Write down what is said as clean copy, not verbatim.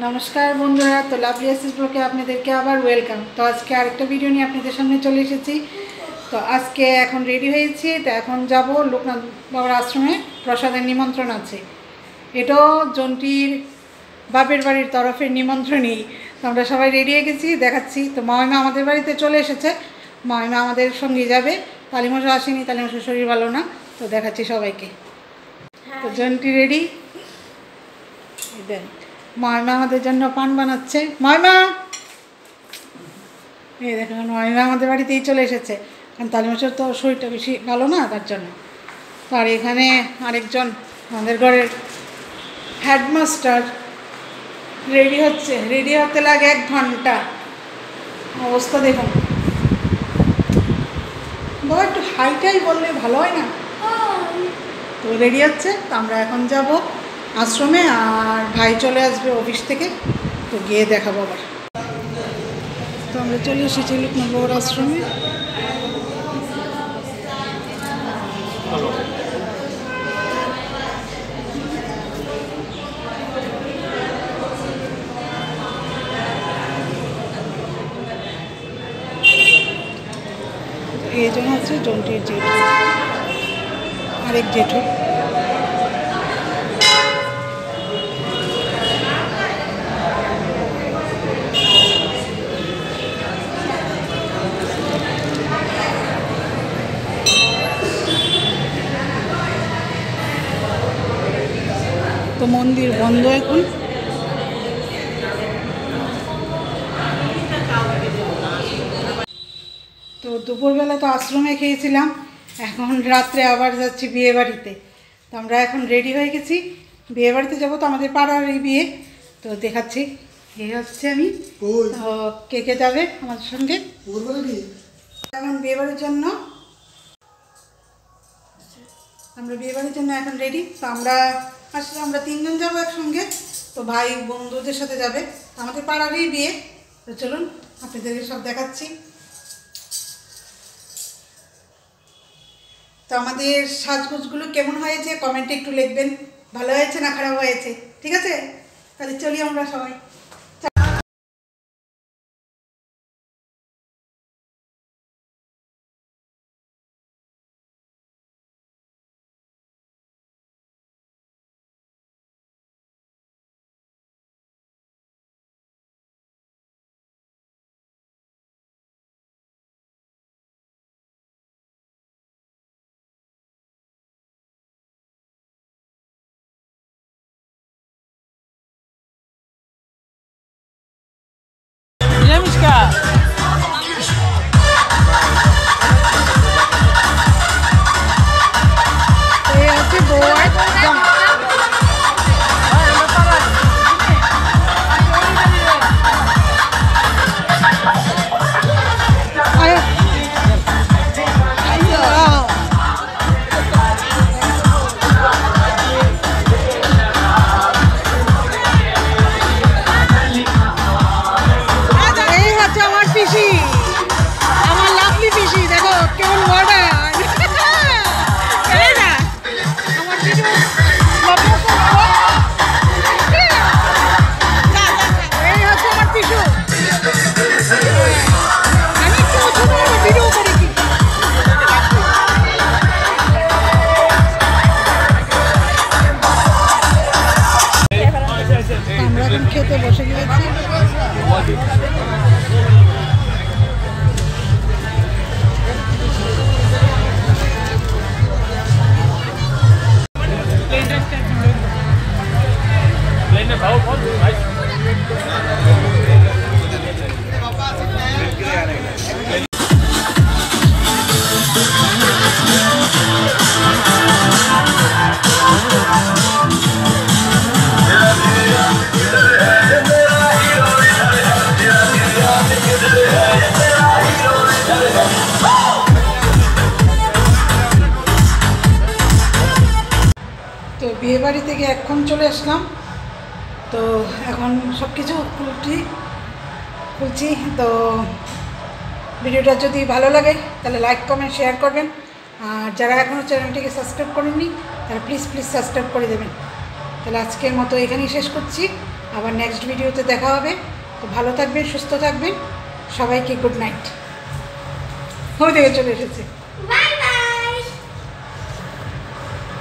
নমস্কার বন্ধুরা, তো লাভলি এসএস ব্লগে আপনাদেরকে আবার ওয়েলকাম। তো আজকে আরেকটা ভিডিও নিয়ে আপনাদের সামনে চলে এসেছি। তো আজকে এখন রেডি হয়েছি, তো এখন যাব লোকনাথ বাবার আশ্রমে, প্রসাদের নিমন্ত্রণ আছে। এটাও জন্টির বাপের বাড়ির তরফের নিমন্ত্রণই। তো আমরা সবাই রেডি হয়ে গেছি, দেখাচ্ছি। তো মামিমা আমাদের বাড়িতে চলে এসেছে, মামিমা আমাদের সঙ্গে যাবে। তালিমশা আসেনি, তালিমশার শরীর ভালো না, তো দেখাচ্ছি সবাইকে। তো জন্টি রেডি, দেন মামিমা আমাদের জন্য পান বানাচ্ছে। মামিমা, এই দেখুন মামিমা আমাদের বাড়িতেই চলে এসেছে, কারণ তালিমশার তো শরীরটা বেশি ভালো না, তার জন্য। তো আর এখানে আরেকজন আমাদের ঘরের হেডমাস্টার রেডি হচ্ছে, রেডি হতে লাগে 1 ঘন্টা। অবস্থা দেখুন বাবা, একটু হাইটাই বললে ভালো হয় না? তো রেডি হচ্ছে। তো আমরা এখন যাব আশ্রমে, আর ভাই চলে আসবে অফিস থেকে, তো গিয়ে দেখাবো আবার। তো আমরা চলে এসেছি লোকনাথ বাবার আশ্রমে। এইজন হচ্ছে জন্টির জেঠু, আরেক জেঠু। তো মন্দির বন্ধ এখন। তো দুপুরবেলা তো আশ্রমে খেয়েছিলাম, এখন রাত্রে আবার যাচ্ছি বিয়ে বাড়িতে। তো আমরা এখন রেডি হয়ে গেছি, বিয়ে বাড়িতে যাবো। তো আমাদের পাড়ারই বিয়ে, তো দেখাচ্ছি। এই হচ্ছে আমি, তো কে কে যাবে আমাদের সঙ্গে এখন বিয়ে বাড়ির জন্য। আমরা বিয়ে বাড়ির জন্য এখন রেডি। তো আমরা আসলে আমরা 3 জন যাবো একসঙ্গে। তো ভাই বন্ধুদের সাথে যাবে, আমাদের পাড়ারই বিয়ে। তো চলুন আপনাদেরকে সব দেখাচ্ছি। তো আমাদের সাজগোজগুলো কেমন হয়েছে কমেন্টে একটু লিখবেন, ভালো হয়েছে না খারাপ হয়েছে, ঠিক আছে? তাহলে চলি আমরা সবাই। খেতে বসে গিয়েছি। তো বিয়ে বাড়ি থেকে এখন চলে আসলাম। তো এখন সব কিছু খুলছি। তো ভিডিওটা যদি ভালো লাগে তাহলে লাইক কমেন্ট শেয়ার করবেন, আর যারা এখনও চ্যানেলটিকে সাবস্ক্রাইব করেননি তারা প্লিজ সাবস্ক্রাইব করে দেবেন। তাহলে আজকের মতো এখানেই শেষ করছি। আবার নেক্সট ভিডিওতে দেখা হবে। তো ভালো থাকবেন, সুস্থ থাকবেন, সবাইকে গুড নাইট। ওই দিকে চলে এসেছে।